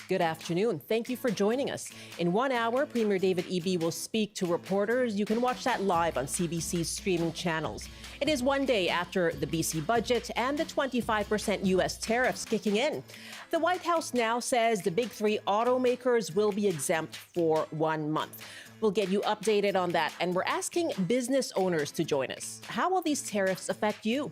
Good afternoon. Thank you for joining us. In 1 hour, Premier David Eby will speak to reporters. You can watch that live on CBC's streaming channels. It is 1 day after the BC budget and the 25% U.S. tariffs kicking in. The White House now says the big three automakers will be exempt for 1 month. We'll get you updated on that, and we're asking business owners to join us. How will these tariffs affect you?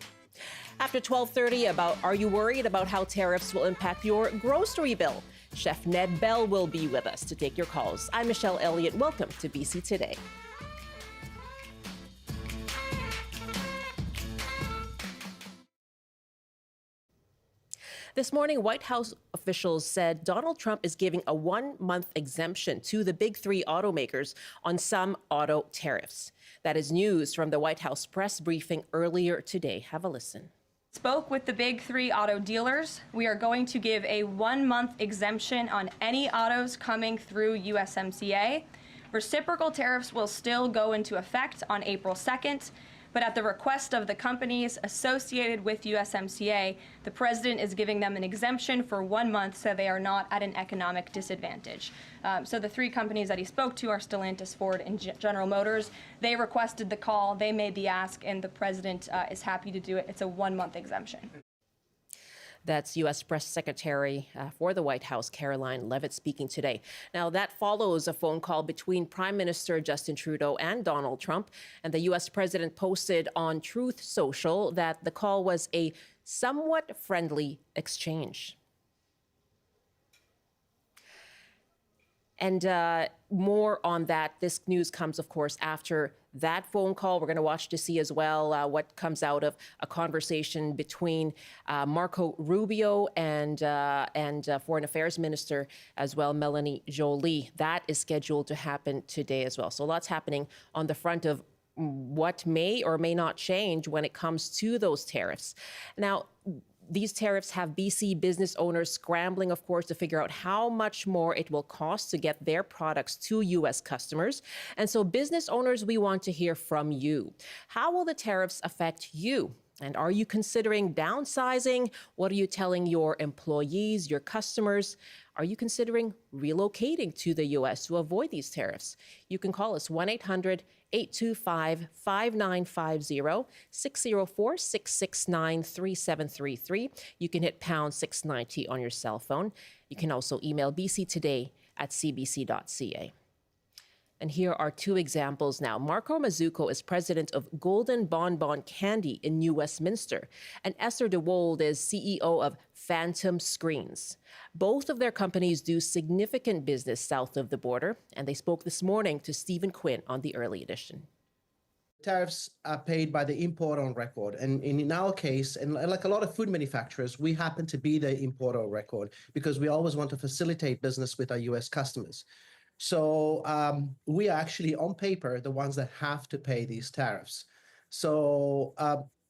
After 12:30, are you worried about how tariffs will impact your grocery bill? Chef Ned Bell will be with us to take your calls. I'm Michelle Elliott. Welcome to BC Today. This morning, White House officials said Donald Trump is giving a 1-month exemption to the big three automakers on some auto tariffs. That is news from the White House press briefing earlier today. Have a listen. Spoke with the big three auto dealers. We are going to give a 1-month exemption on any autos coming through USMCA. Reciprocal tariffs will still go into effect on April 2nd, but at the request of the companies associated with USMCA, the president is giving them an exemption for 1 month so they are not at an economic disadvantage. So the three companies that he spoke to are Stellantis, Ford, and General Motors. They requested the call, they made the ask, and the president is happy to do it. It's a 1-month exemption. That's U.S. Press Secretary for the White House, Caroline Leavitt, speaking today. Now, that follows a phone call between Prime Minister Justin Trudeau and Donald Trump. And the U.S. president posted on Truth Social that the call was a somewhat friendly exchange. And more on that. This news comes, of course, after that phone call. We're going to watch to see as well what comes out of a conversation between Marco Rubio and Foreign Affairs Minister as well, Melanie Joly. That is scheduled to happen today as well. So lots happening on the front of what may or may not change when it comes to those tariffs. Now, these tariffs have BC business owners scrambling, of course, to figure out how much more it will cost to get their products to U.S. customers. And so business owners, we want to hear from you. How will the tariffs affect you? And are you considering downsizing? What are you telling your employees, your customers? Are you considering relocating to the U.S. to avoid these tariffs? You can call us 1-800-825-5950, 604-669-3733. You can hit pound 690 on your cell phone. You can also email bctoday@cbc.ca. And here are two examples now. Marco Mazzucco is president of Golden Bonbon Candy in New Westminster, and Esther DeWolde is CEO of Phantom Screens. Both of their companies do significant business south of the border, and they spoke this morning to Stephen Quinn on the Early Edition. Tariffs are paid by the importer on record. And in our case, and like a lot of food manufacturers, we happen to be the importer on record because we always want to facilitate business with our U.S. customers. So we are actually, on paper, the ones that have to pay these tariffs. So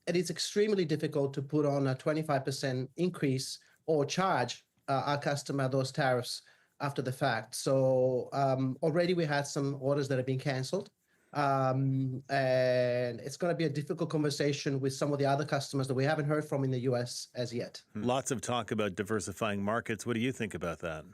it is extremely difficult to put on a 25% increase or charge our customer those tariffs after the fact. So already we had some orders that have been canceled. And it's going to be a difficult conversation with some of the other customers that we haven't heard from in the U.S. as yet. Lots of talk about diversifying markets. What do you think about that?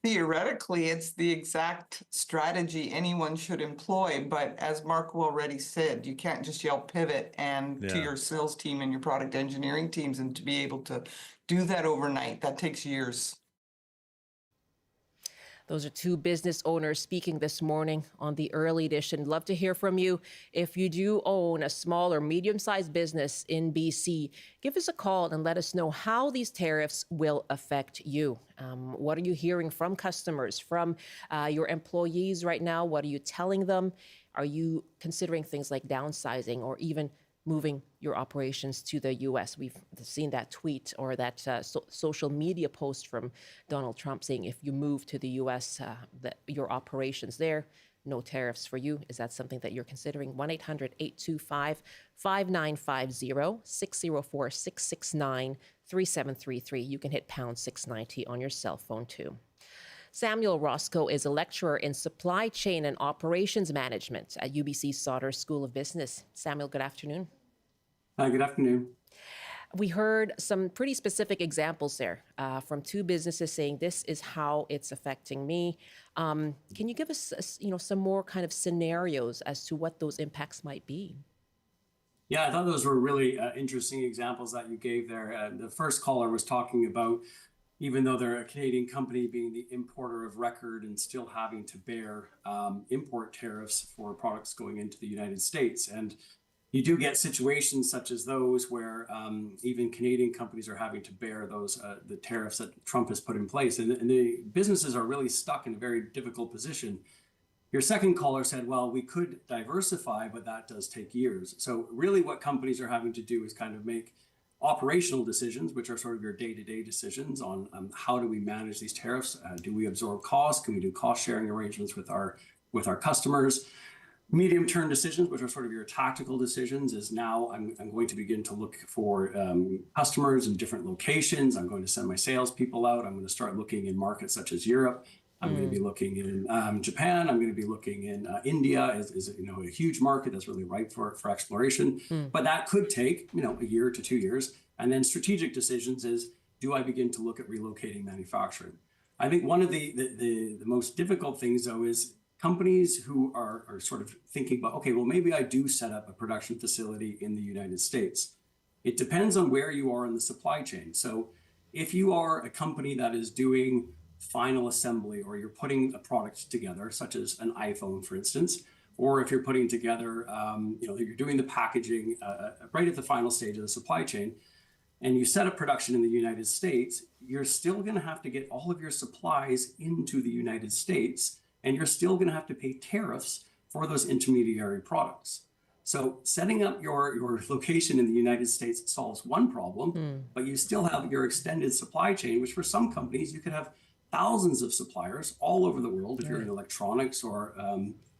Theoretically, it's the exact strategy anyone should employ. But as Marco already said, you can't just yell pivot to your sales team and your product engineering teams. And to be able to do that overnight, that takes years. Those are two business owners speaking this morning on the Early Edition. Love to hear from you. If you do own a small or medium-sized business in BC, give us a call and let us know how these tariffs will affect you. What are you hearing from customers, from your employees right now? What are you telling them? Are you considering things like downsizing or even moving your operations to the U.S.? We've seen that tweet or that social media post from Donald Trump saying if you move to the U.S., your operations there, no tariffs for you. Is that something that you're considering? 1-800-825-5950, 604-669-3733. You can hit pound 690 on your cell phone too. Samuel Roscoe is a lecturer in supply chain and operations management at UBC Sauder School of Business. Samuel, good afternoon. Good afternoon. We heard some pretty specific examples there from two businesses saying this is how it's affecting me. Can you give us, some more kind of scenarios as to what those impacts might be? Yeah, I thought those were really interesting examples that you gave there. The first caller was talking about, even though they're a Canadian company, being the importer of record and still having to bear import tariffs for products going into the United States. And you do get situations such as those where even Canadian companies are having to bear those the tariffs that Trump has put in place, and the businesses are really stuck in a very difficult position. Your second caller said, well, we could diversify, but that does take years. So really what companies are having to do is kind of make operational decisions, which are sort of your day-to-day decisions on how do we manage these tariffs? Do we absorb costs? Can we do cost sharing arrangements with our customers? Medium-term decisions, which are sort of your tactical decisions, is now I'm going to begin to look for customers in different locations. I'm going to send my salespeople out. I'm going to start looking in markets such as Europe. I'm going to be looking in Japan. I'm going to be looking in India, is a huge market that's really ripe for exploration. But that could take a year to 2 years. And then strategic decisions is, do I begin to look at relocating manufacturing? I think one of the most difficult things, though, is companies who are sort of thinking about, okay, well, maybe I do set up a production facility in the United States. It depends on where you are in the supply chain. So if you are a company that is doing final assembly, or you're putting a product together, such as an iPhone, for instance, or if you're putting together, you're doing the packaging right at the final stage of the supply chain, and you set up production in the United States, you're still going to have to get all of your supplies into the United States, and you're still going to have to pay tariffs for those intermediary products. So setting up your location in the United States solves one problem, but you still have your extended supply chain, which for some companies, you could have thousands of suppliers all over the world if you're in electronics or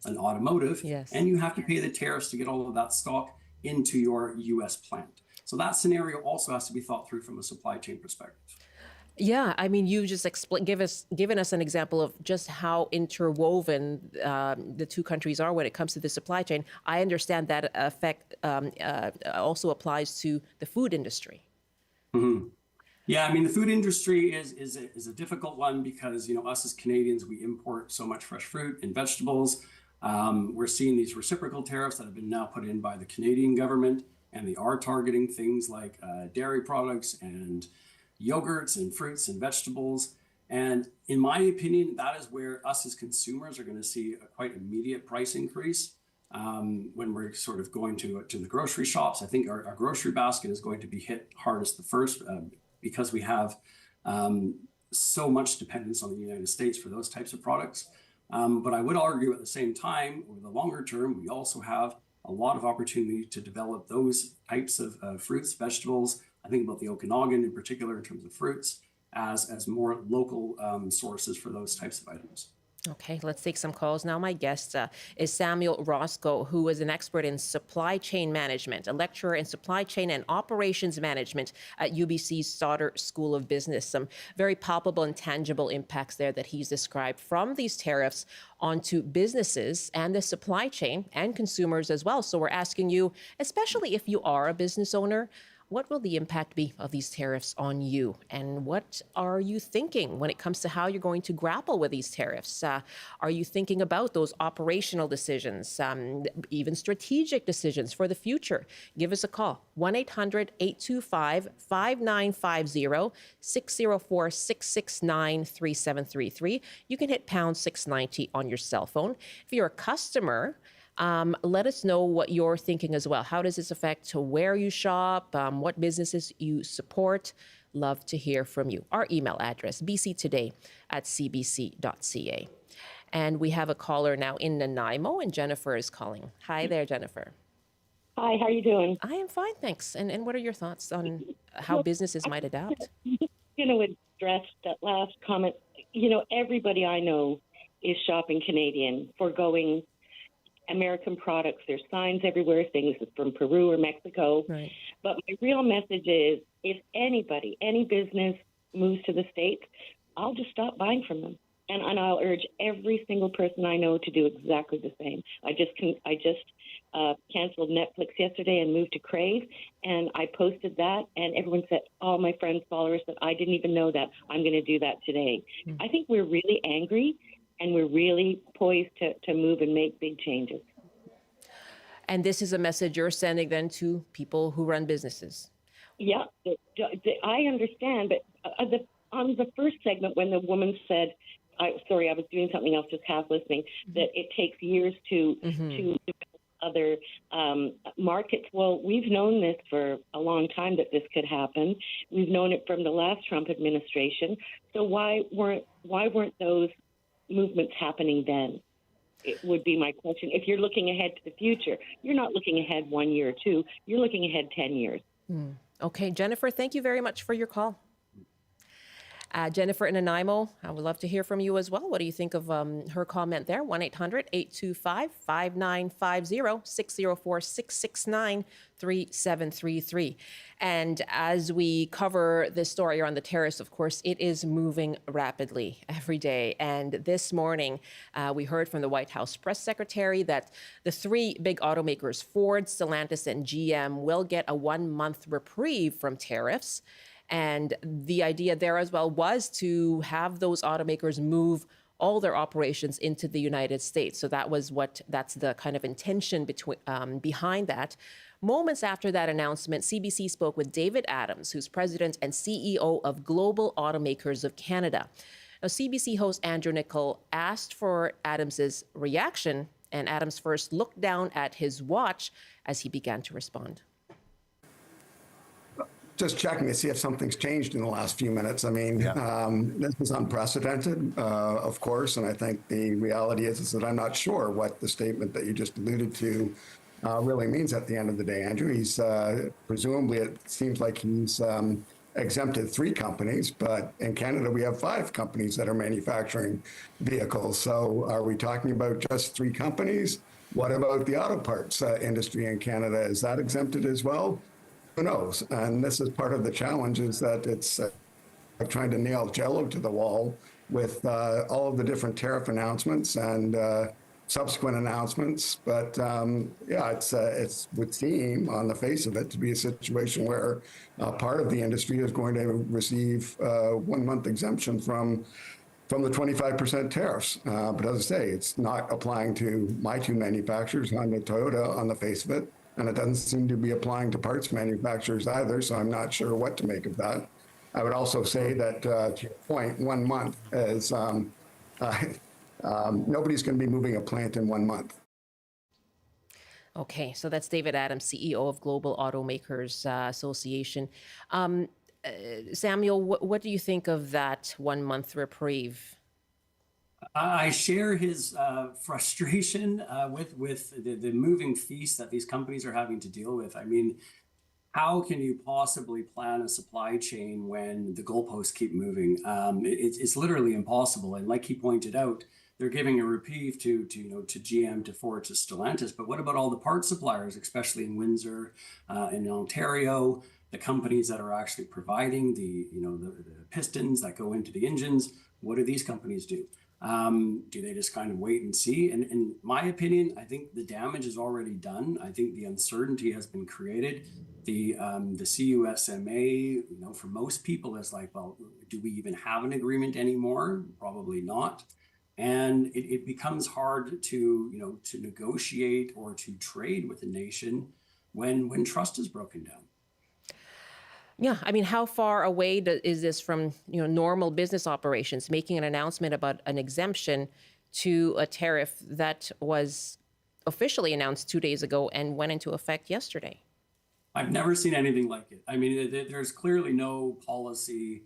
an automotive, and you have to pay the tariffs to get all of that stock into your U.S. plant. So that scenario also has to be thought through from a supply chain perspective. Yeah, I mean, you just given us an example of just how interwoven the two countries are when it comes to the supply chain. I understand that effect also applies to the food industry. Mm-hmm. Yeah, I mean, the food industry is a difficult one because, us as Canadians, we import so much fresh fruit and vegetables. We're seeing these reciprocal tariffs that have been now put in by the Canadian government, and they are targeting things like dairy products and yogurts and fruits and vegetables. And in my opinion, that is where us as consumers are going to see a quite immediate price increase. When we're sort of going to the grocery shops, I think our grocery basket is going to be hit hardest the first, because we have so much dependence on the United States for those types of products. But I would argue at the same time, over the longer term, we also have a lot of opportunity to develop those types of fruits, vegetables. I think about the Okanagan in particular in terms of fruits as more local sources for those types of items. Okay, let's take some calls now. My guest is Samuel Roscoe, who is an expert in supply chain management, a lecturer in supply chain and operations management at UBC's Sauder School of Business. Some very palpable and tangible impacts there that he's described from these tariffs onto businesses and the supply chain and consumers as well. So we're asking you, especially if you are a business owner, what will the impact be of these tariffs on you? And what are you thinking when it comes to how you're going to grapple with these tariffs? Are you thinking about those operational decisions, even strategic decisions for the future? Give us a call, 1-800-825-5950, 604-669-3733. You can hit pound 690 on your cell phone. If you're a customer, let us know what you're thinking as well. How does this affect to where you shop, what businesses you support? Love to hear from you. Our email address, bctoday@cbc.ca. And we have a caller now in Nanaimo, and Jennifer is calling. Hi there, Jennifer. Hi, how are you doing? I am fine, thanks. And what are your thoughts on how businesses might adapt? Going to address that last comment. Everybody I know is shopping Canadian, foregoing American products. There's signs everywhere, things from Peru or Mexico. Right. But my real message is, if any business moves to the States, I'll just stop buying from them. And I'll urge every single person I know to do exactly the same. I just canceled Netflix yesterday and moved to Crave, and I posted that, and everyone said, all my friends, followers said, I didn't even know that. I'm going to do that today. I think we're really angry, and we're really poised to move and make big changes. And this is a message you're sending then to people who run businesses. Yeah, I understand, but on the first segment, when the woman said, I was doing something else, just half listening, that it takes years to develop other markets. Well, we've known this for a long time that this could happen. We've known it from the last Trump administration. So why weren't those movements happening then? It would be my question. If you're looking ahead to the future, you're not looking ahead 1 year or two. You're looking ahead 10 years. Okay, Jennifer, thank you very much for your call. Jennifer in Nanaimo, I would love to hear from you as well. What do you think of her comment there? 1-800-825-5950, 604-669-3733. And as we cover this story on the tariffs, of course, it is moving rapidly every day. And this morning, we heard from the White House press secretary that the three big automakers, Ford, Stellantis, and GM, will get a 1-month reprieve from tariffs. And the idea there as well was to have those automakers move all their operations into the United States. So that's the kind of intention behind that. Moments after that announcement, CBC spoke with David Adams, who's president and CEO of Global Automakers of Canada. Now, CBC host Andrew Nichol asked for Adams's reaction, and Adams first looked down at his watch as he began to respond. Just checking to see if something's changed in the last few minutes. I mean, this is unprecedented, of course, and I think the reality is that I'm not sure what the statement that you just alluded to really means at the end of the day, Andrew. He's presumably, it seems like he's exempted 3 companies, but in Canada we have 5 companies that are manufacturing vehicles. So are we talking about just 3 companies? What about the auto parts industry in Canada? Is that exempted as well? Who knows? And this is part of the challenge, is that it's trying to nail Jello to the wall with all of the different tariff announcements and subsequent announcements. But it would seem on the face of it to be a situation where part of the industry is going to receive 1-month exemption from the 25% tariffs. But as I say, it's not applying to my 2 manufacturers, Honda and Toyota, on the face of it. And it doesn't seem to be applying to parts manufacturers either, so I'm not sure what to make of that. I would also say that, to your point, 1 month is, nobody's going to be moving a plant in 1 month. Okay, so that's David Adams, CEO of Global Automakers Association. Samuel, what do you think of that 1-month reprieve? I share his frustration with the moving feast that these companies are having to deal with. I mean, how can you possibly plan a supply chain when the goalposts keep moving? It's literally impossible. And like he pointed out, they're giving a reprieve to GM, to Ford, to Stellantis. But what about all the parts suppliers, especially in Windsor, in Ontario, the companies that are actually providing the pistons that go into the engines? What do these companies do? Do they just kind of wait and see? And in my opinion, I think the damage is already done. I think the uncertainty has been created. The CUSMA, for most people is like, well, do we even have an agreement anymore? Probably not. And it becomes hard to negotiate or to trade with a nation when trust is broken down. Yeah, I mean, how far away is this from normal business operations, making an announcement about an exemption to a tariff that was officially announced 2 days ago and went into effect yesterday? I've never seen anything like it. I mean, there's clearly no policy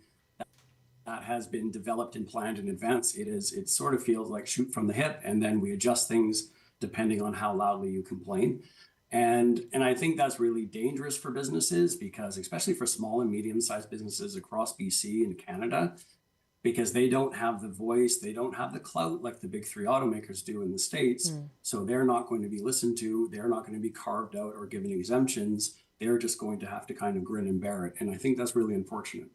that has been developed and planned in advance. It sort of feels like shoot from the hip, and then we adjust things depending on how loudly you complain. And I think that's really dangerous for businesses, because especially for small and medium-sized businesses across BC and Canada, because they don't have the voice, they don't have the clout like the big 3 automakers do in the States. So they're not going to be listened to. They're not going to be carved out or given exemptions. They're just going to have to kind of grin and bear it. And I think that's really unfortunate.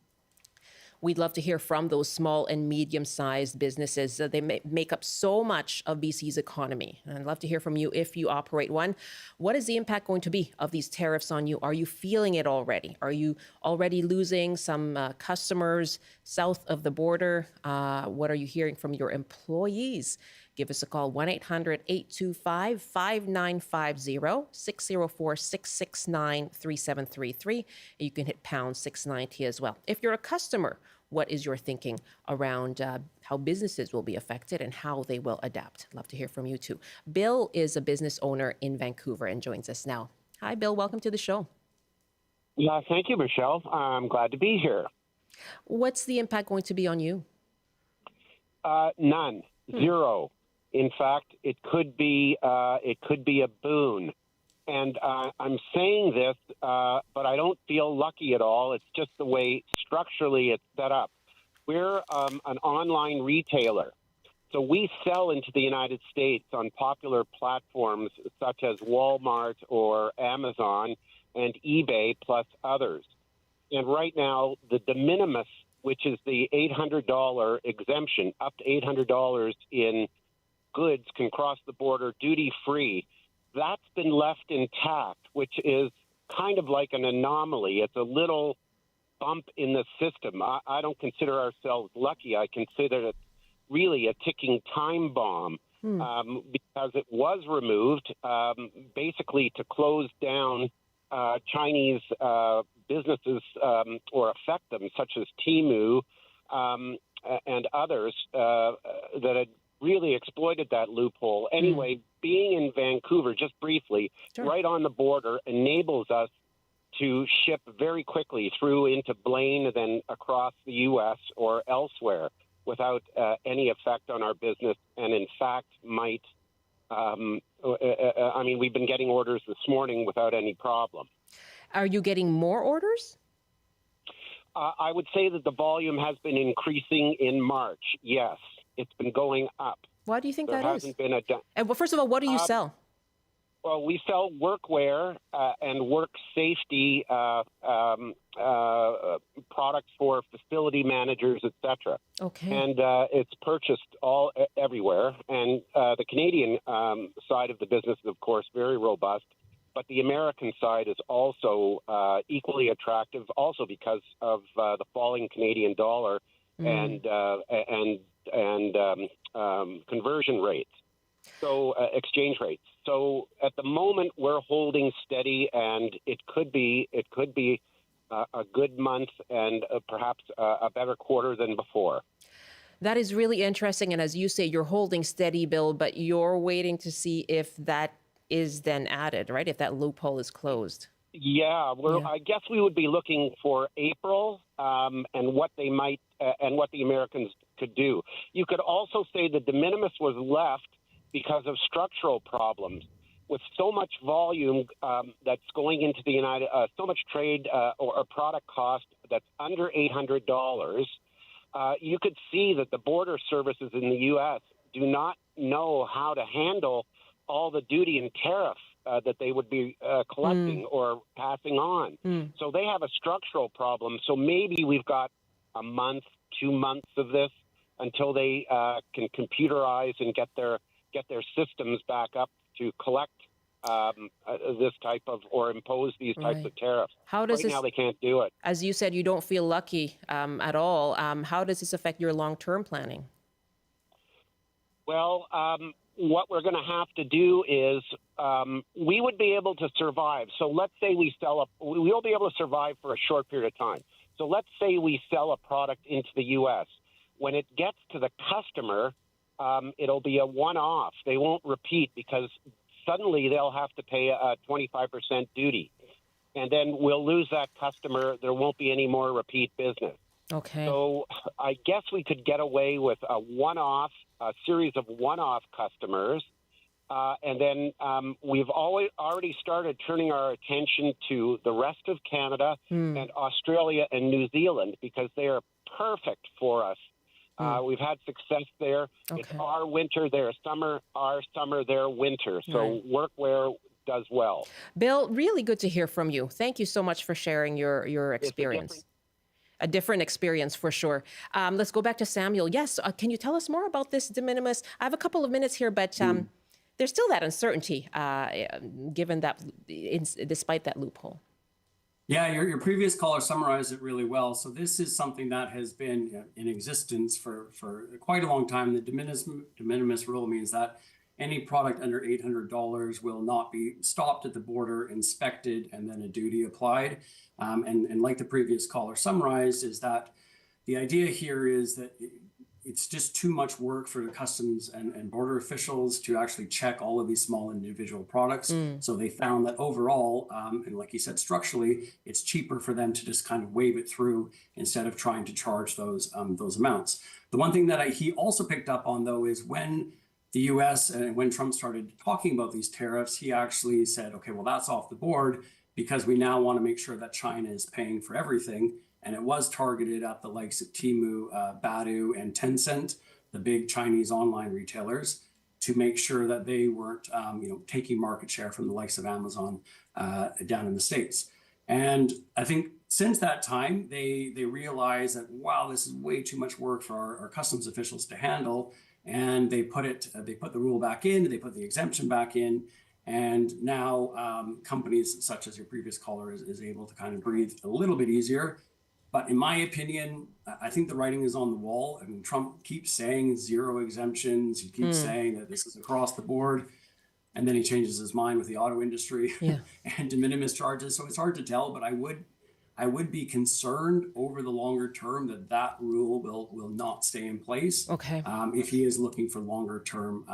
We'd love to hear from those small and medium-sized businesses. They make up so much of BC's economy. And I'd love to hear from you if you operate one. What is the impact going to be of these tariffs on you? Are you feeling it already? Are you already losing some customers south of the border? What are you hearing from your employees? Give us a call, 1-800-825-5950, 604-669-3733. You can hit pound 690 as well. If you're a customer, what is your thinking around how businesses will be affected and how they will adapt? Love to hear from you too. Bill is a business owner in Vancouver and joins us now. Hi, Bill. Welcome to the show. Yeah, thank you, Michelle. I'm glad to be here. What's the impact going to be on you? None. Zero. In fact, it could be a boon. And I'm saying this, but I don't feel lucky at all. It's just the way structurally it's set up. We're an online retailer. So we sell into the United States on popular platforms such as Walmart or Amazon and eBay plus others. And right now, the de minimis, which is the $800 exemption, up to $800 in goods can cross the border duty-free, that's been left intact, which is kind of like an anomaly. It's a little bump in the system. I don't consider ourselves lucky. I consider it really a ticking time bomb because it was removed basically to close down Chinese businesses or affect them, such as Temu and others that had really exploited that loophole. Anyway, being in Vancouver, just briefly, right on the border, enables us to ship very quickly through into Blaine, then across the U.S. or elsewhere without any effect on our business, and in fact might, we've been getting orders this morning without any problem. Are you getting more orders? I would say that the volume has been increasing in March, yes. It's been going up. Why do you think there that hasn't is? Been and well, first of all, what do you sell? Well, we sell workwear and work safety products for facility managers, etc. Okay. And it's purchased everywhere. And the Canadian side of the business is, of course, very robust. But the American side is also equally attractive, also because of the falling Canadian dollar and conversion rates, so exchange rates. So at the moment we're holding steady, and it could be a good month and perhaps a better quarter than before. That is really interesting, and as you say, you're holding steady, Bill, but you're waiting to see if that is then added, right? If that loophole is closed. Yeah, I guess we would be looking for April and what they might and what the Americans could do. You could also say the de minimis was left because of structural problems. With so much volume that's going into the so much trade or product cost that's under $800, you could see that the border services in the U.S. do not know how to handle all the duty and tariff that they would be collecting or passing on. So they have a structural problem. So maybe we've got a month, 2 months of this until they can computerize and get their systems back up to collect this type of or impose these types of tariffs. How does right now they can't do it. As you said, you don't feel lucky at all. How does this affect your long-term planning? Well, what we're going to have to do is we would be able to survive. So let's say we will be able to survive for a short period of time. So let's say we sell a product into the U.S. When it gets to the customer, it'll be a one-off. They won't repeat because suddenly they'll have to pay a 25% duty. And then we'll lose that customer. There won't be any more repeat business. Okay. So I guess we could get away with a series of one-off customers. And then we've already started turning our attention to the rest of Canada and Australia and New Zealand because they are perfect for us. We've had success there. Okay. It's our winter, their summer, our summer, their winter. So workwear does well. Bill, really good to hear from you. Thank you so much for sharing your experience. a different experience for sure. Let's go back to Samuel. Yes, can you tell us more about this de minimis? I have a couple of minutes here, but there's still that uncertainty, given that, despite that loophole. Yeah, your previous caller summarized it really well. So this is something that has been in existence for quite a long time. The de minimis rule means that any product under $800 will not be stopped at the border, inspected, and then a duty applied. And like the previous caller summarized, is that the idea here is that it's just too much work for the customs and border officials to actually check all of these small individual products. So they found that overall, and like you said, structurally, it's cheaper for them to just kind of wave it through instead of trying to charge those amounts. The one thing that he also picked up on, though, is when the U.S. and when Trump started talking about these tariffs, he actually said, okay, well, that's off the board because we now want to make sure that China is paying for everything. And it was targeted at the likes of Temu, Baidu, and Tencent, the big Chinese online retailers, to make sure that they weren't, taking market share from the likes of Amazon down in the States. And I think since that time, they realized that, wow, this is way too much work for our customs officials to handle. And they put the rule back in, they put the exemption back in. And now companies such as your previous caller is able to kind of breathe a little bit easier. But in my opinion, I think the writing is on the wall. I mean, Trump keeps saying zero exemptions. He keeps saying that this is across the board. And then he changes his mind with the auto industry and de minimis charges. So it's hard to tell, but I would be concerned over the longer term that rule will not stay in place. Okay. If he is looking for longer term,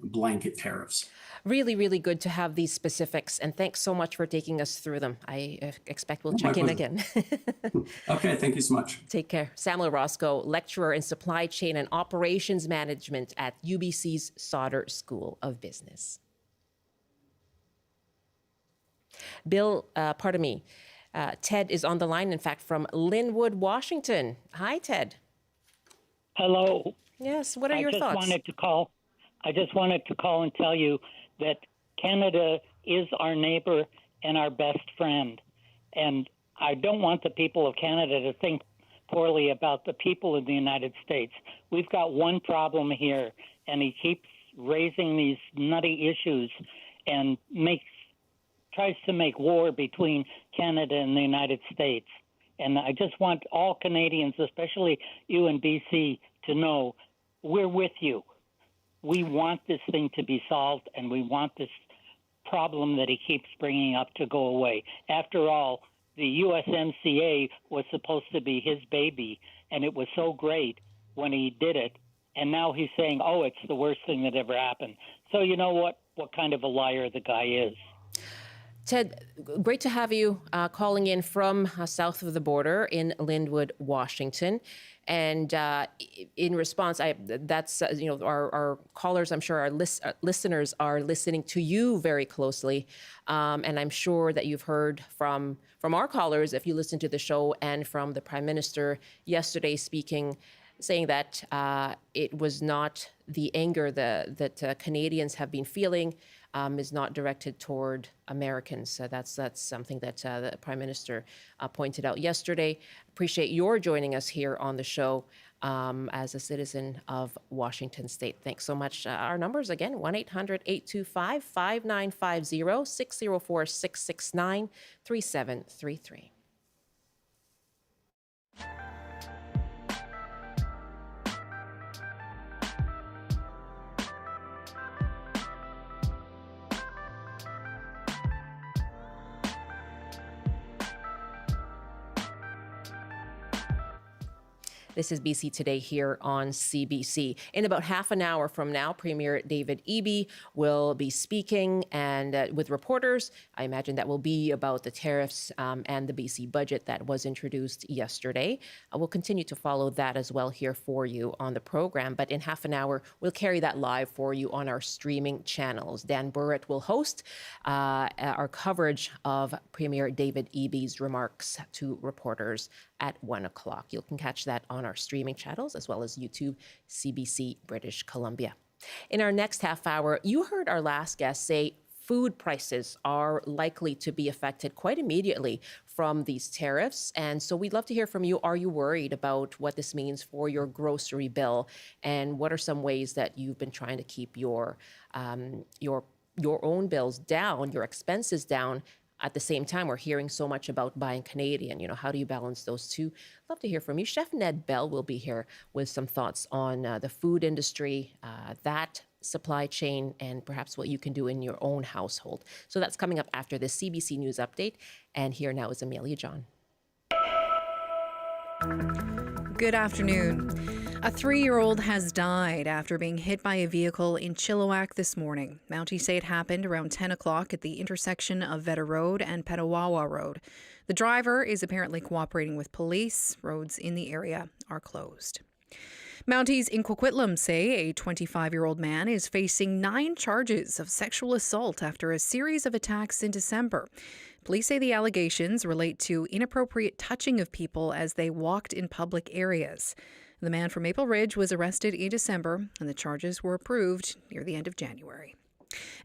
blanket tariffs. Really, really good to have these specifics. And thanks so much for taking us through them. I expect we'll check in again. Okay, thank you so much. Take care. Samuel Roscoe, lecturer in supply chain and operations management at UBC's Sauder School of Business. Bill, Ted is on the line, in fact, from Linwood, Washington. Hi, Ted. Hello. Yes, what are your thoughts? I just wanted to call and tell you that Canada is our neighbor and our best friend. And I don't want the people of Canada to think poorly about the people of the United States. We've got one problem here, and he keeps raising these nutty issues and tries to make war between Canada and the United States. And I just want all Canadians, especially you in BC, to know we're with you. We want this thing to be solved, and we want this problem that he keeps bringing up to go away. After all, the USMCA was supposed to be his baby, and it was so great when he did it. And now he's saying, oh, it's the worst thing that ever happened. So you know what kind of a liar the guy is. Ted, great to have you calling in from south of the border in Linwood, Washington. And in response, our callers, I'm sure our listeners are listening to you very closely. And I'm sure that you've heard from our callers, if you listen to the show, and from the Prime Minister yesterday saying that it was not the anger that Canadians have been feeling is not directed toward Americans. That's something that the Prime Minister pointed out yesterday. Appreciate your joining us here on the show as a citizen of Washington State. Thanks so much. Our numbers again, 1-800-825-5950, 604-669-3733. This is BC Today here on CBC. In about half an hour from now, Premier David Eby will be speaking and with reporters. I imagine that will be about the tariffs and the BC budget that was introduced yesterday. We'll continue to follow that as well here for you on the program. But in half an hour, we'll carry that live for you on our streaming channels. Dan Burrett will host our coverage of Premier David Eby's remarks to reporters at 1 o'clock. You can catch that on our streaming channels as well as YouTube, CBC British Columbia. In our next half hour, you heard our last guest say food prices are likely to be affected quite immediately from these tariffs. And so we'd love to hear from you. Are you worried about what this means for your grocery bill? And what are some ways that you've been trying to keep your own bills down, your expenses down? At the same time, we're hearing so much about buying Canadian. How do you balance those two? Love to hear from you. Chef Ned Bell will be here with some thoughts on the food industry, that supply chain, and perhaps what you can do in your own household. So that's coming up after this CBC News update. And here now is Amelia John. Good afternoon. A 3-year-old has died after being hit by a vehicle in Chilliwack this morning. Mounties say it happened around 10 o'clock at the intersection of Vedder Road and Petawawa Road. The driver is apparently cooperating with police. Roads in the area are closed. Mounties in Coquitlam say a 25-year-old man is facing 9 charges of sexual assault after a series of attacks in December. Police say the allegations relate to inappropriate touching of people as they walked in public areas. The man from Maple Ridge was arrested in December, and the charges were approved near the end of January.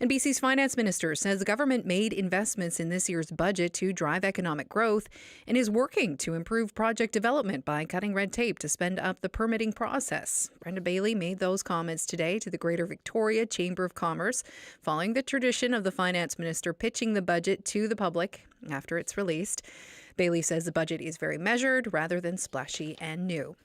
And BC's finance minister says the government made investments in this year's budget to drive economic growth and is working to improve project development by cutting red tape to sped up the permitting process. Brenda Bailey made those comments today to the Greater Victoria Chamber of Commerce, following the tradition of the finance minister pitching the budget to the public after it's released. Bailey says the budget is very measured rather than splashy and new.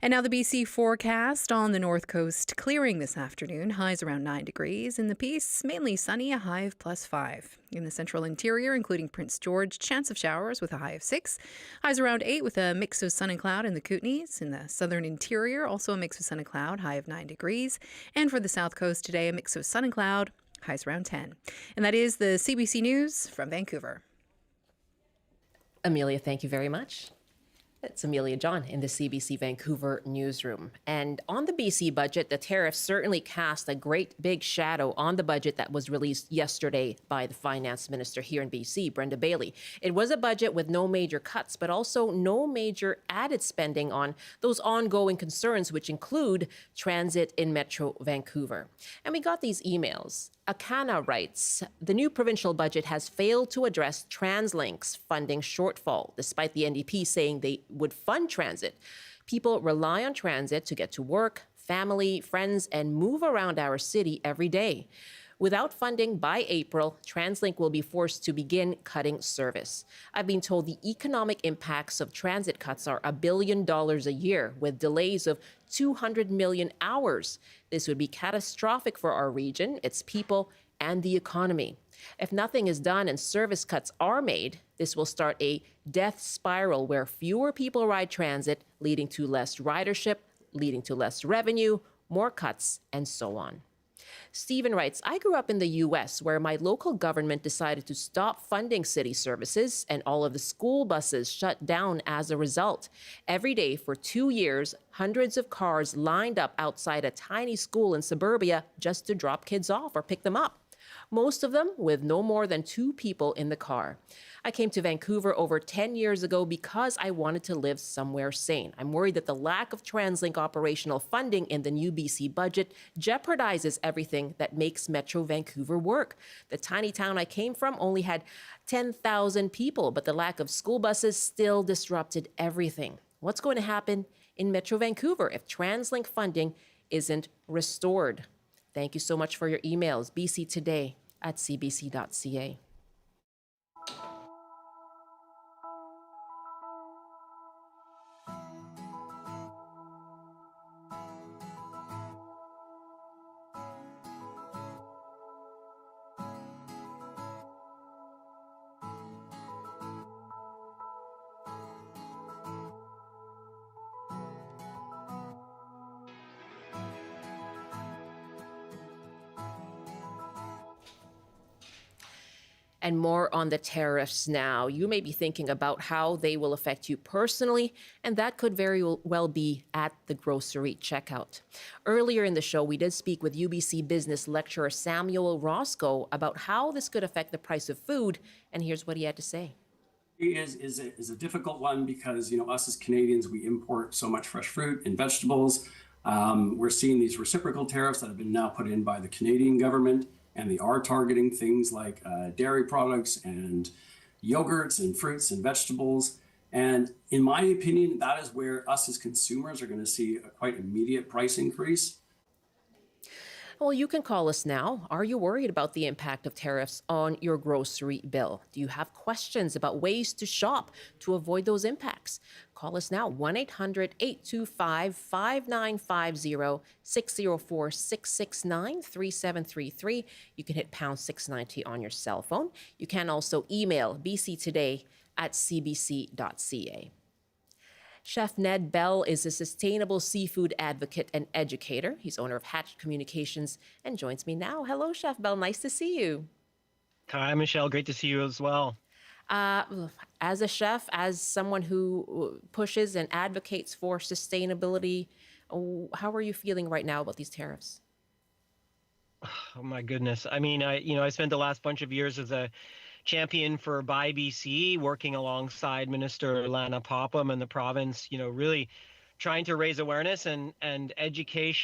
And now the BC forecast on the north coast, clearing this afternoon, highs around 9 degrees. In the Peace, mainly sunny, a high of +5. In the central interior, including Prince George, chance of showers with a high of 6. Highs around 8 with a mix of sun and cloud in the Kootenays. In the southern interior, also a mix of sun and cloud, high of 9 degrees. And for the south coast today, a mix of sun and cloud, highs around 10. And that is the CBC News from Vancouver. Amelia, thank you very much. It's Amelia John in the CBC Vancouver newsroom. And on the BC budget, the tariffs certainly cast a great big shadow on the budget that was released yesterday by the finance minister here in BC, Brenda Bailey. It was a budget with no major cuts, but also no major added spending on those ongoing concerns, which include transit in Metro Vancouver. And we got these emails. Akana writes, the new provincial budget has failed to address TransLink's funding shortfall, despite the NDP saying they would fund transit. People rely on transit to get to work, family, friends, and move around our city every day. Without funding by April, TransLink will be forced to begin cutting service. I've been told the economic impacts of transit cuts are $1 billion a year, with delays of 200 million hours. This would be catastrophic for our region, its people, and the economy. If nothing is done and service cuts are made, this will start a death spiral where fewer people ride transit, leading to less ridership, leading to less revenue, more cuts, and so on. Stephen writes, I grew up in the U.S. where my local government decided to stop funding city services and all of the school buses shut down as a result. Every day for 2 years, hundreds of cars lined up outside a tiny school in suburbia just to drop kids off or pick them up. Most of them with no more than 2 people in the car. I came to Vancouver over 10 years ago because I wanted to live somewhere sane. I'm worried that the lack of TransLink operational funding in the new BC budget jeopardizes everything that makes Metro Vancouver work. The tiny town I came from only had 10,000 people, but the lack of school buses still disrupted everything. What's going to happen in Metro Vancouver if TransLink funding isn't restored? Thank you so much for your emails. bctoday@cbc.ca. And more on the tariffs now. You may be thinking about how they will affect you personally, and that could very well be at the grocery checkout. Earlier in the show, we did speak with UBC business lecturer Samuel Roscoe about how this could affect the price of food, and here's what he had to say. Is a difficult one because, us as Canadians, we import so much fresh fruit and vegetables. We're seeing these reciprocal tariffs that have been now put in by the Canadian government. and they are targeting things like dairy products and yogurts and fruits and vegetables. And in my opinion, that is where us as consumers are going to see a quite immediate price increase. Well, you can call us now. Are you worried about the impact of tariffs on your grocery bill? Do you have questions about ways to shop to avoid those impacts? Call us now, 1-800-825-5950, 604-669-3733. You can hit pound 690 on your cell phone. You can also email bctoday@cbc.ca. Chef Ned Bell is a sustainable seafood advocate and educator. He's owner of Hatch Communications and joins me now. Hello, Chef Bell. Nice to see you. Hi, Michelle. Great to see you as well. As a chef, as someone who pushes and advocates for sustainability, how are you feeling right now about these tariffs? Oh my goodness. I mean, I spent the last bunch of years as a champion for Buy BC, working alongside Minister Lana Popham and the province, really trying to raise awareness and educate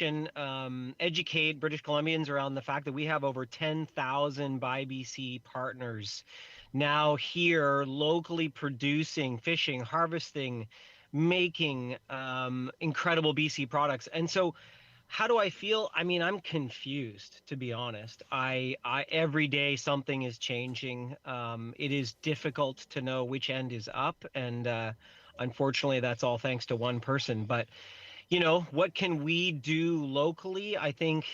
British Columbians around the fact that we have over 10,000 Buy BC partners now here locally producing, fishing, harvesting, making incredible BC products. And so how do I feel? I mean, I'm confused, to be honest. I every day something is changing. It is difficult to know which end is up, and unfortunately, that's all thanks to one person. But what can we do locally? I think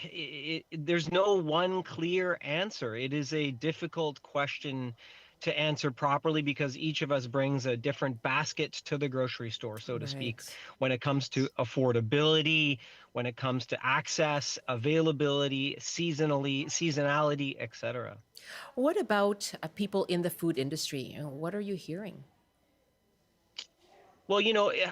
there's no one clear answer. It is a difficult question to answer properly because each of us brings a different basket to the grocery store, so to speak, when it comes to affordability, when it comes to access, availability, seasonality, etc. What about people in the food industry? What are you hearing? Well,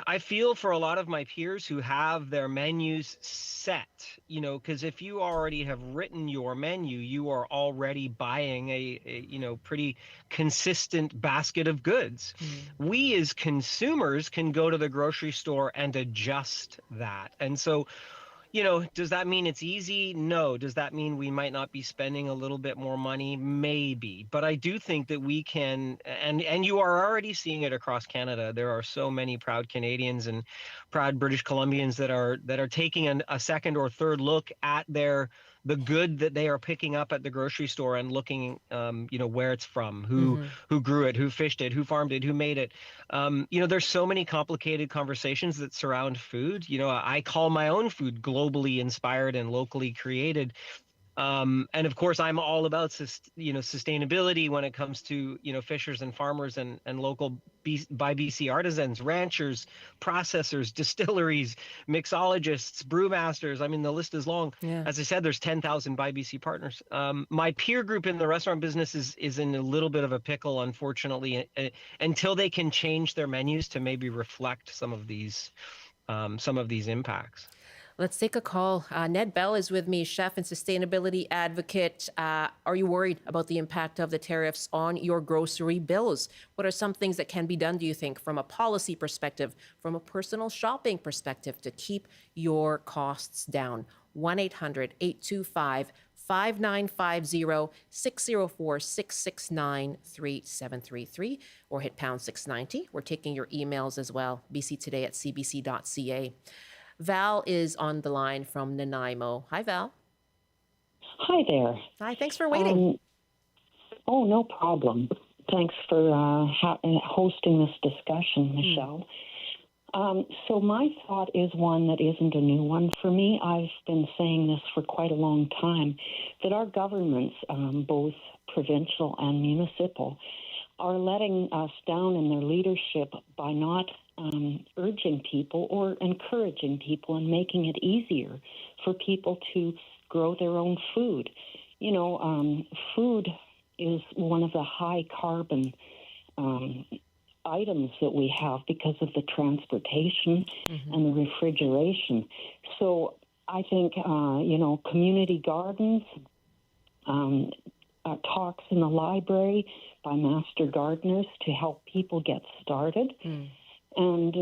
I feel for a lot of my peers who have their menus set, because if you already have written your menu, you are already buying a pretty consistent basket of goods. We as consumers can go to the grocery store and adjust that. And so, does that mean it's easy? No. Does that mean we might not be spending a little bit more money? Maybe. But I do think that we can, and you are already seeing it across Canada. There are so many proud Canadians and proud British Columbians that are taking a second or third look at the good that they are picking up at the grocery store and looking, where it's from, who grew it, who fished it, who farmed it, who made it. There's so many complicated conversations that surround food. I call my own food globally inspired and locally created. And of course, I'm all about sustainability when it comes to fishers and farmers and local Buy BC artisans, ranchers, processors, distilleries, mixologists, brewmasters. I mean, the list is long. Yeah. As I said, there's 10,000 Buy BC partners. My peer group in the restaurant business is in a little bit of a pickle, unfortunately, until they can change their menus to maybe reflect some of these impacts. Let's take a call. Ned Bell is with me, chef and sustainability advocate. Are you worried about the impact of the tariffs on your grocery bills? What are some things that can be done, do you think, from a policy perspective, from a personal shopping perspective, to keep your costs down? 1-800-825-5950, 604-669-3733, or hit pound 690. We're taking your emails as well, bctoday@cbc.ca. Val is on the line from Nanaimo. Hi, Val. Hi there. Hi, thanks for waiting. No problem. Thanks for hosting this discussion, Michelle. So my thought is one that isn't a new one for me. I've been saying this for quite a long time, that our governments, both provincial and municipal, are letting us down in their leadership by not urging people or encouraging people and making it easier for people to grow their own food. Food is one of the high carbon items that we have because of the transportation and the refrigeration. So I think, community gardens, talks in the library by master gardeners to help people get started. And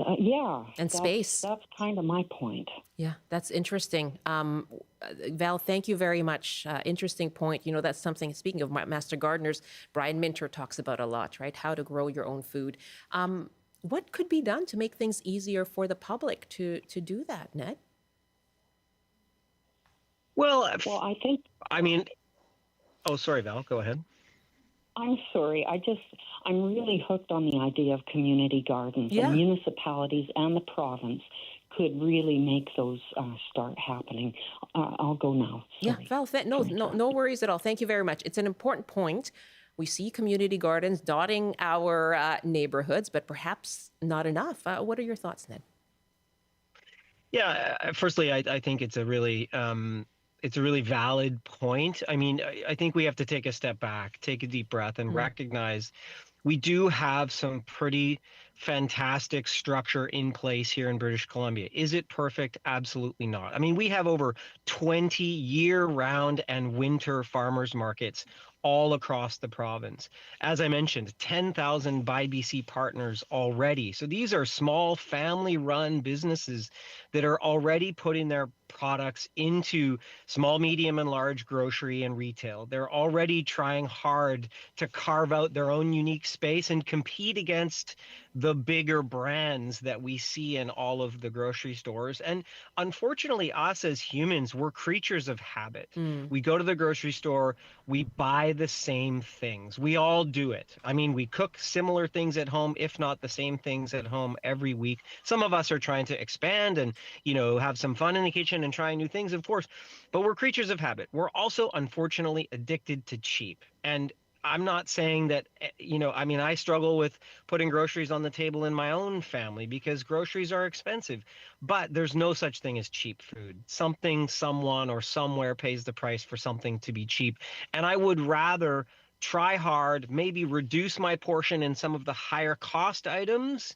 And space. That's kind of my point. Yeah, that's interesting. Val, thank you very much. Interesting point. You know, that's something, speaking of master gardeners, Brian Minter talks about a lot, right? How to grow your own food. What could be done to make things easier for the public to do that, Ned? Well, Oh, sorry, Val, go ahead. I'm sorry. I'm really hooked on the idea of community gardens. Yeah. And municipalities and the province could really make those start happening. I'll go now. Sorry. Yeah, Val, no worries at all. Thank you very much. It's an important point. We see community gardens dotting our neighborhoods, but perhaps not enough. What are your thoughts, Ned? Yeah, firstly, I think it's a really valid point. I mean, I think we have to take a step back, take a deep breath, and recognize we do have some pretty fantastic structure in place here in British Columbia. Is it perfect? Absolutely not. I mean, we have over 20 year-round and winter farmers markets all across the province. As I mentioned, 10,000 Buy BC partners already. So these are small family-run businesses that are already putting their products into small, medium, and large grocery and retail. They're already trying hard to carve out their own unique space and compete against the bigger brands that we see in all of the grocery stores. And unfortunately, us as humans, we're creatures of habit. We go to the grocery store, we buy the same things. We all do it. I mean, we cook similar things at home, if not the same things at home every week. Some of us are trying to expand and, have some fun in the kitchen and trying new things, of course, but we're creatures of habit. We're also, unfortunately, addicted to cheap. And I'm not saying that, I struggle with putting groceries on the table in my own family because groceries are expensive, but there's no such thing as cheap food. Something, someone, or somewhere pays the price for something to be cheap. And I would rather try hard, maybe reduce my portion in some of the higher cost items,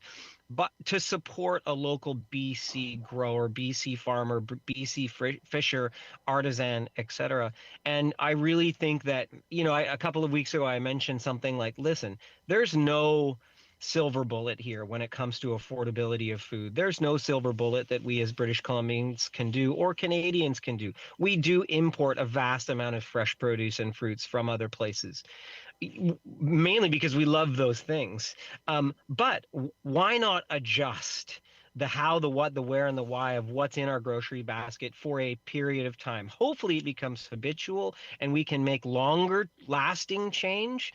but to support a local BC grower, BC farmer, BC fisher, artisan, etc. And I really think that, a couple of weeks ago, I mentioned something like, listen, there's no silver bullet here when it comes to affordability of food. There's no silver bullet that we as British Columbians can do or Canadians can do. We do import a vast amount of fresh produce and fruits from other places, mainly because we love those things. But why not adjust the how, the what, the where, and the why of what's in our grocery basket for a period of time? Hopefully it becomes habitual and we can make longer lasting change.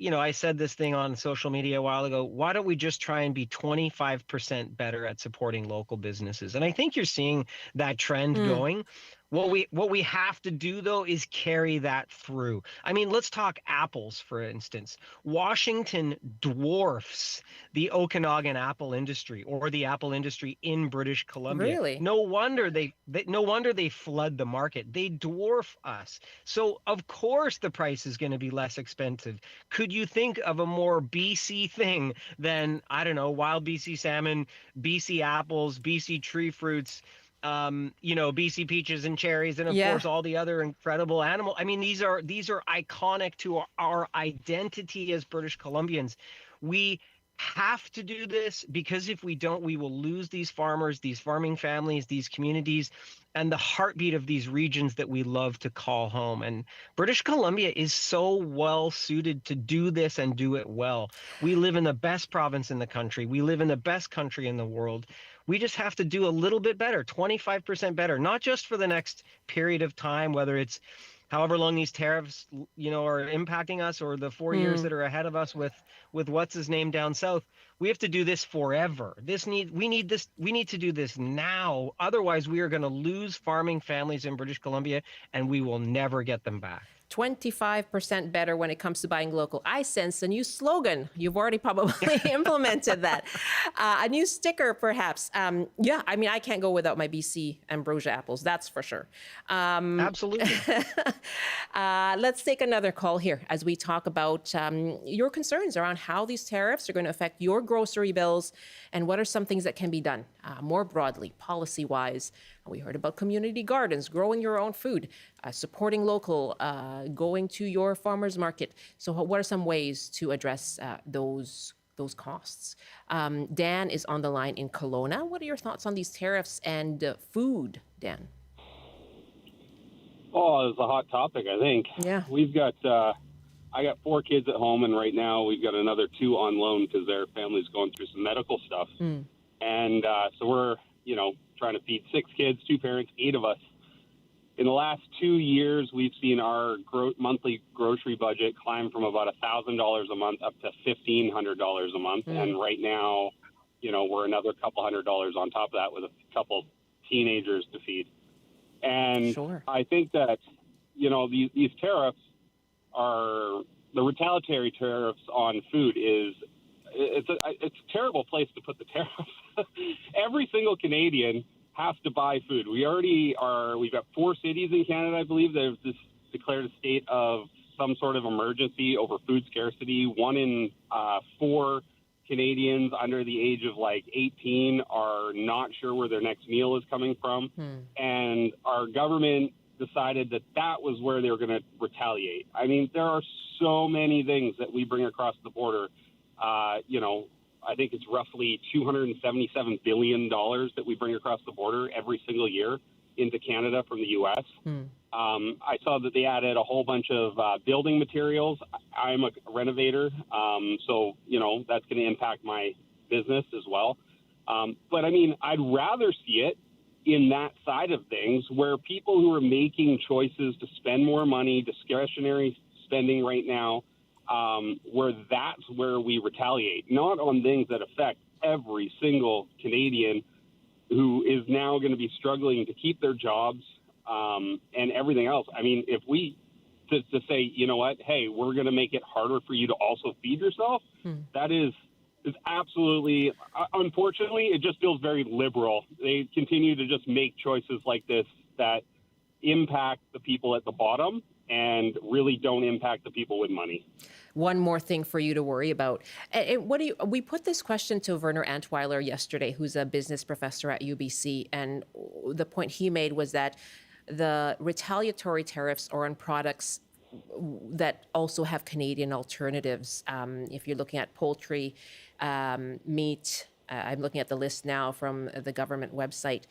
I said this thing on social media a while ago. Why don't we just try and be 25% better at supporting local businesses? And I think you're seeing that trend going. What we have to do, though, is carry that through. I mean, let's talk apples, for instance. Washington dwarfs the Okanagan apple industry or the apple industry in British Columbia. Really? No wonder they flood the market. They dwarf us. So, of course, the price is going to be less expensive. Could you think of a more BC thing than, I don't know, wild BC salmon, BC apples, BC tree fruits, BC peaches and cherries, and of course all the other incredible animal. I mean, these are iconic to our identity as British Columbians. We have to do this because if we don't, we will lose these farmers, these farming families, these communities, and the heartbeat of these regions that we love to call home. And British Columbia is so well suited to do this and do it well. We live in the best province in the country. We live in the best country in the world. We just have to do a little bit better, 25% better, not just for the next period of time, whether it's however long these tariffs, are impacting us, or the 4 years that are ahead of us with what's his name down south. We have to do this forever. We need to do this now. Otherwise, we are going to lose farming families in British Columbia, and we will never get them back. 25% better when it comes to buying local. I sense a new slogan. You've already probably implemented that. A new sticker, perhaps. I can't go without my BC Ambrosia apples, that's for sure. Absolutely. Let's take another call here as we talk about your concerns around how these tariffs are going to affect your grocery bills and what are some things that can be done more broadly, policy-wise. We heard about community gardens, growing your own food, supporting local, going to your farmer's market. So what are some ways to address those those costs. Dan is on the line in Kelowna. What are your thoughts on these tariffs and food, Dan? Oh, it's a hot topic, I think. Yeah. We've got, I got 4 kids at home, and right now we've got another 2 on loan because their family's going through some medical stuff. And so we're, trying to feed 6 kids, 2 parents, 8 of us. In the last 2 years, we've seen our monthly grocery budget climb from about $1,000 a month up to $1,500 a month. And right now, we're another couple $100 on top of that with a couple teenagers to feed. And I think that, these tariffs are the retaliatory tariffs on food it's a terrible place to put the tariffs. Every single Canadian has to buy food. We've got 4 cities in Canada, I believe, that have just declared a state of some sort of emergency over food scarcity. 1 in 4 Canadians under the age of 18 are not sure where their next meal is coming from. And our government decided that was where they were going to retaliate. I mean, there are so many things that we bring across the border. I think it's roughly $277 billion that we bring across the border every single year into Canada from the U.S. I saw that they added a whole bunch of building materials. I'm a renovator, so, that's going to impact my business as well. But, I mean, I'd rather see it in that side of things where people who are making choices to spend more money, discretionary spending right now, that's where we retaliate, not on things that affect every single Canadian who is now going to be struggling to keep their jobs and everything else. I mean, if we to say, hey, we're going to make it harder for you to also feed yourself, that is absolutely, unfortunately, it just feels very liberal. They continue to just make choices like this that impact the people at the bottom and really don't impact the people with money. One more thing for you to worry about. We put this question to Werner Antweiler yesterday, who's a business professor at UBC, and the point he made was that the retaliatory tariffs are on products that also have Canadian alternatives. If you're looking at poultry, meat, I'm looking at the list now from the government website.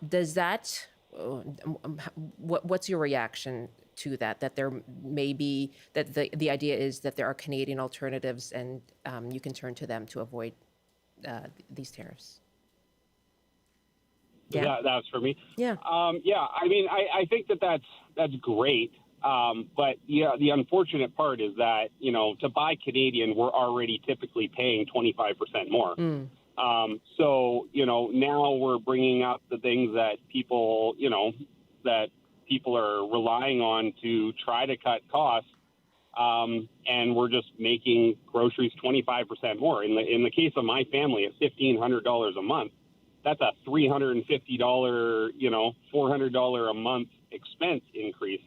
Does that, what's your reaction to that? That there may be, that the idea is that there are Canadian alternatives and you can turn to them to avoid these tariffs? Yeah, that's for me. Yeah. I mean, I think that's great. But yeah, the unfortunate part is that, to buy Canadian, we're already typically paying 25% more. So, now we're bringing up the things that people, that people are relying on to try to cut costs. And we're just making groceries 25% more. In the case of my family, at $1,500 a month, that's a $350, $400 a month expense increase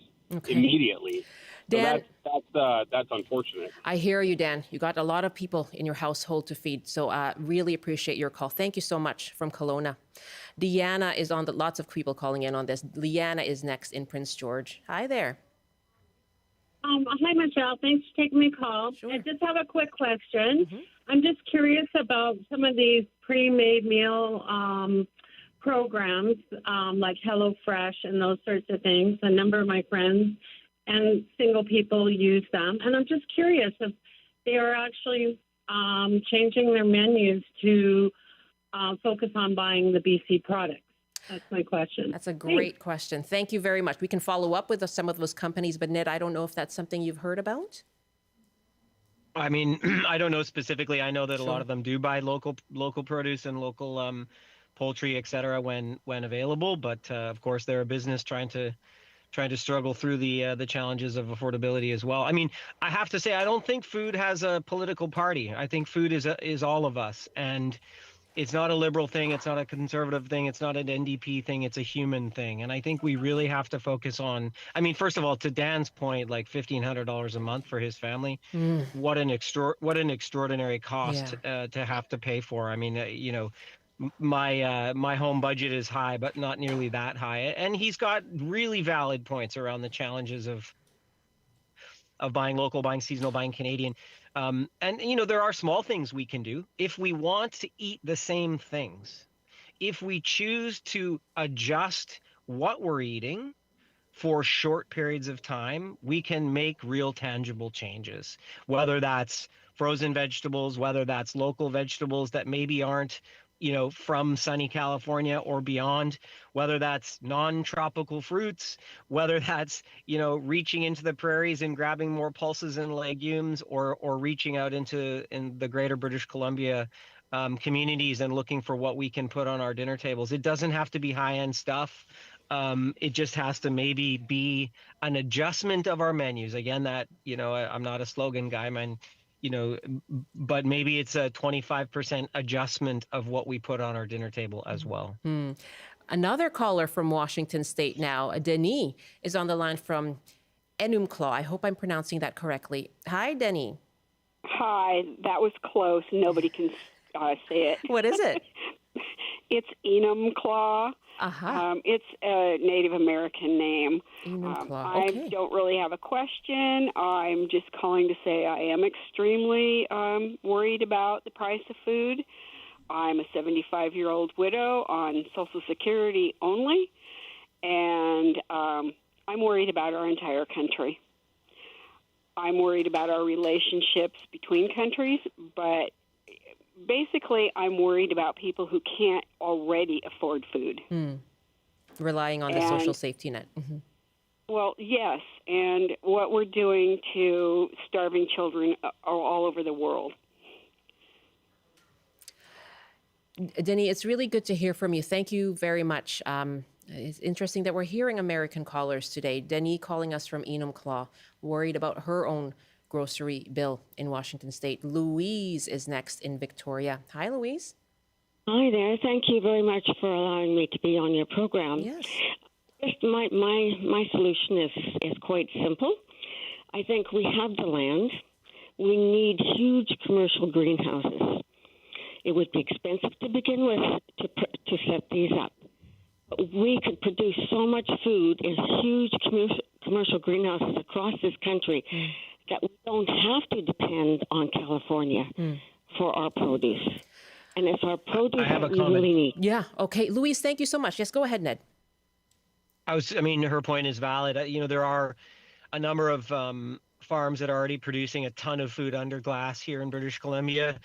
immediately. Dan, so that's unfortunate. I hear you, Dan. You got a lot of people in your household to feed, so really appreciate your call. Thank you so much from Kelowna. Deanna is on lots of people calling in on this. Leanna is next in Prince George. Hi there. Hi, Michelle. Thanks for taking my call. Sure. I just have a quick question. I'm just curious about some of these pre-made meal programs like HelloFresh and those sorts of things. A number of my friends and single people use them. And I'm just curious if they are actually changing their menus to focus on buying the BC products. That's my question. That's a great question. Thank you very much. We can follow up with some of those companies, but Ned, I don't know if that's something you've heard about. I mean, I don't know specifically. I know that a lot of them do buy local produce and local poultry, et cetera, when available. But of course, they're a business trying to struggle through the challenges of affordability as well. I mean, I have to say, I don't think food has a political party. I think food is all of us, and it's not a liberal thing. It's not a conservative thing. It's not an NDP thing. It's a human thing. And I think we really have to focus on, I mean, first of all, to Dan's point, like $1,500 a month for his family, what an extraordinary cost to have to pay for. I mean, my home budget is high, but not nearly that high. And he's got really valid points around the challenges of buying local, buying seasonal, buying Canadian. And, there are small things we can do. If we want to eat the same things, if we choose to adjust what we're eating for short periods of time, we can make real tangible changes, whether that's frozen vegetables, whether that's local vegetables that maybe aren't, from sunny California or beyond, whether that's non-tropical fruits, whether that's, reaching into the prairies and grabbing more pulses and legumes, or reaching out in the greater British Columbia communities and looking for what we can put on our dinner tables. It doesn't have to be high-end stuff. It just has to maybe be an adjustment of our menus. Again, that, I'm not a slogan guy, man, but maybe it's a 25% adjustment of what we put on our dinner table as well. Another caller from Washington State now, Denis, is on the line from Enumclaw. I hope I'm pronouncing that correctly. Hi, Denis. Hi, that was close. Nobody can say it. What is it? It's Enumclaw. It's a Native American name. Enumclaw. Okay. I don't really have a question. I'm just calling to say I am extremely worried about the price of food. I'm a 75-year-old widow on Social Security only, and I'm worried about our entire country. I'm worried about our relationships between countries, but basically, I'm worried about people who can't already afford food. Relying on the social safety net. Well, yes, and what we're doing to starving children all over the world. Denis, it's really good to hear from you. Thank you very much. It's interesting that we're hearing American callers today. Denis calling us from Enumclaw, worried about her own grocery bill in Washington State. Louise is next in Victoria. Hi, Louise. Hi there. Thank you very much for allowing me to be on your program. Yes. Just my solution is quite simple. I think we have the land. We need huge commercial greenhouses. It would be expensive to begin with to set these up. But we could produce so much food in huge commercial greenhouses across this country that we don't have to depend on California for our produce. And it's our produce that we really need. Yeah. Okay. Louise, thank you so much. Yes, go ahead, Ned. Her point is valid. There are a number of farms that are already producing a ton of food under glass here in British Columbia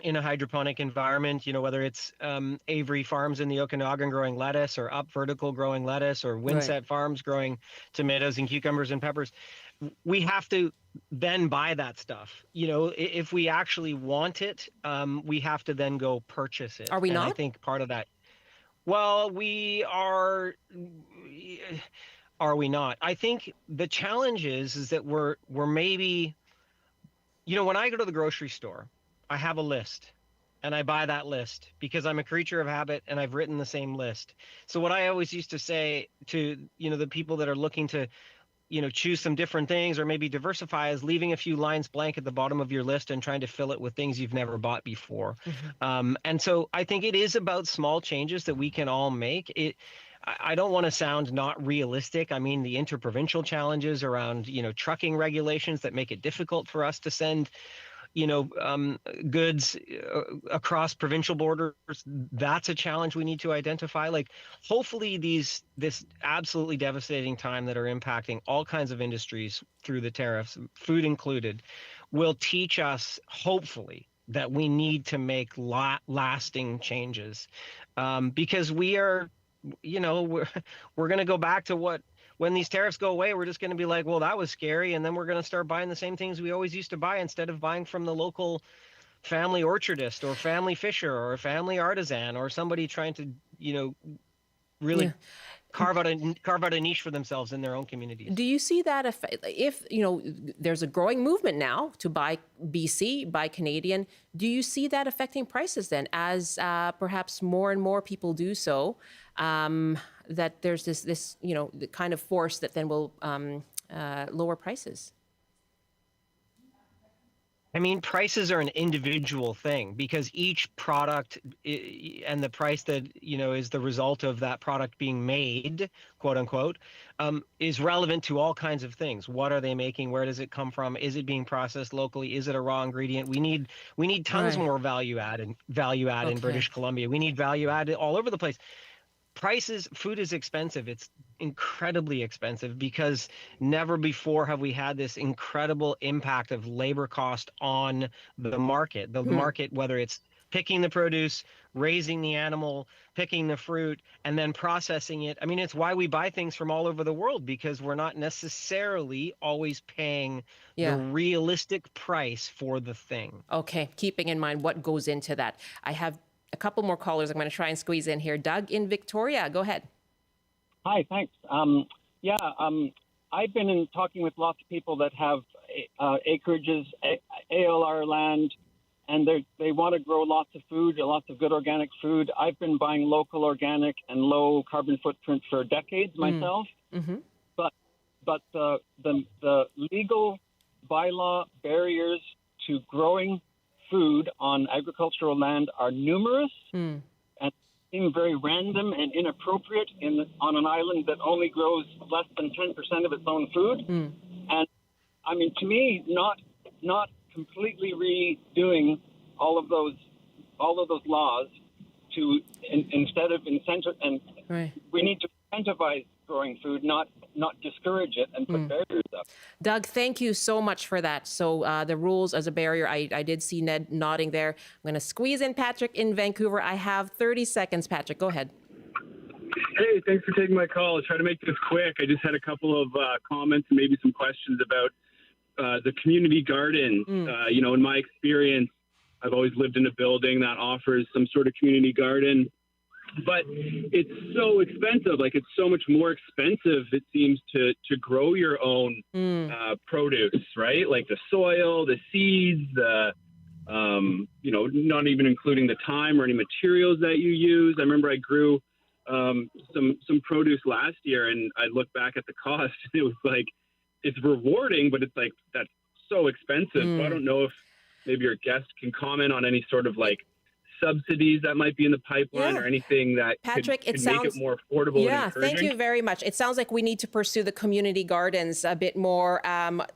in a hydroponic environment, whether it's Avery Farms in the Okanagan growing lettuce, or Up Vertical growing lettuce, or Windset Farms growing tomatoes and cucumbers and peppers. We have to then buy that stuff. If we actually want it, we have to then go purchase it. Are we not? I think part of that. Well, we are. Are we not? I think the challenge is that we're maybe, when I go to the grocery store, I have a list and I buy that list because I'm a creature of habit and I've written the same list. So what I always used to say to, the people that are looking to, choose some different things or maybe diversify is leaving a few lines blank at the bottom of your list and trying to fill it with things you've never bought before. And so I think it is about small changes that we can all make. I don't want to sound not realistic. I mean, the interprovincial challenges around, trucking regulations that make it difficult for us to send, goods across provincial borders. That's a challenge we need to identify. Hopefully this absolutely devastating time that are impacting all kinds of industries through the tariffs, food included, will teach us, hopefully, that we need to make lasting changes, because we are, we're going to go back to when these tariffs go away, we're just going to be like, well, that was scary. And then we're going to start buying the same things we always used to buy instead of buying from the local family orchardist or family fisher or family artisan or somebody trying to, really carve out a niche for themselves in their own communities. Do you see that if there's a growing movement now to buy BC, buy Canadian, do you see that affecting prices then as perhaps more and more people do so? That there's this the kind of force that then will lower prices? I mean, prices are an individual thing because each product and the price that, is the result of that product being made, quote unquote, is relevant to all kinds of things. What are they making? Where does it come from? Is it being processed locally? Is it a raw ingredient? We need tons more value add in British Columbia. We need value added all over the place. Food is expensive. It's incredibly expensive because never before have we had this incredible impact of labor cost on the market. The market, whether it's picking the produce, raising the animal, picking the fruit, and then processing it. I mean, it's why we buy things from all over the world, because we're not necessarily always paying the realistic price for the thing. Okay, keeping in mind what goes into that. I have a couple more callers I'm going to try and squeeze in here. Doug in Victoria, go ahead. Hi, thanks. I've been talking with lots of people that have acreages, ALR land, and they want to grow lots of food, lots of good organic food. I've been buying local organic and low carbon footprint for decades myself. Mm-hmm. But the legal bylaw barriers to growing food on agricultural land are numerous and seem very random and inappropriate on an island that only grows less than 10% of its own food. And I mean, to me, not completely redoing all of those laws to instead of incentive, and we need to incentivize growing food, not discourage it and put barriers up. Doug, thank you so much for that. So the rules as a barrier, I did see Ned nodding there. I'm going to squeeze in Patrick in Vancouver. I have 30 seconds. Patrick, go ahead. Hey, thanks for taking my call. I'll try to make this quick. I just had a couple of comments and maybe some questions about the community garden. In my experience, I've always lived in a building that offers some sort of community garden. But it's so expensive. Like, it's so much more expensive, it seems, to grow your own produce, right? Like the soil, the seeds, not even including the time or any materials that you use. I remember I grew some produce last year, and I look back at the cost, and it was like, it's rewarding, but it's like, that's so expensive. So I don't know if maybe your guest can comment on any sort of like subsidies that might be in the pipeline or anything that Patrick, could make it more affordable. Yeah, and thank you very much. It sounds like we need to pursue the community gardens a bit more.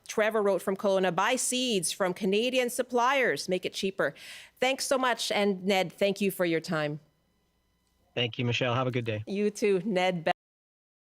Trevor wrote from Kelowna, buy seeds from Canadian suppliers, make it cheaper. Thanks so much. And Ned, thank you for your time. Thank you, Michelle. Have a good day. You too, Ned Bell.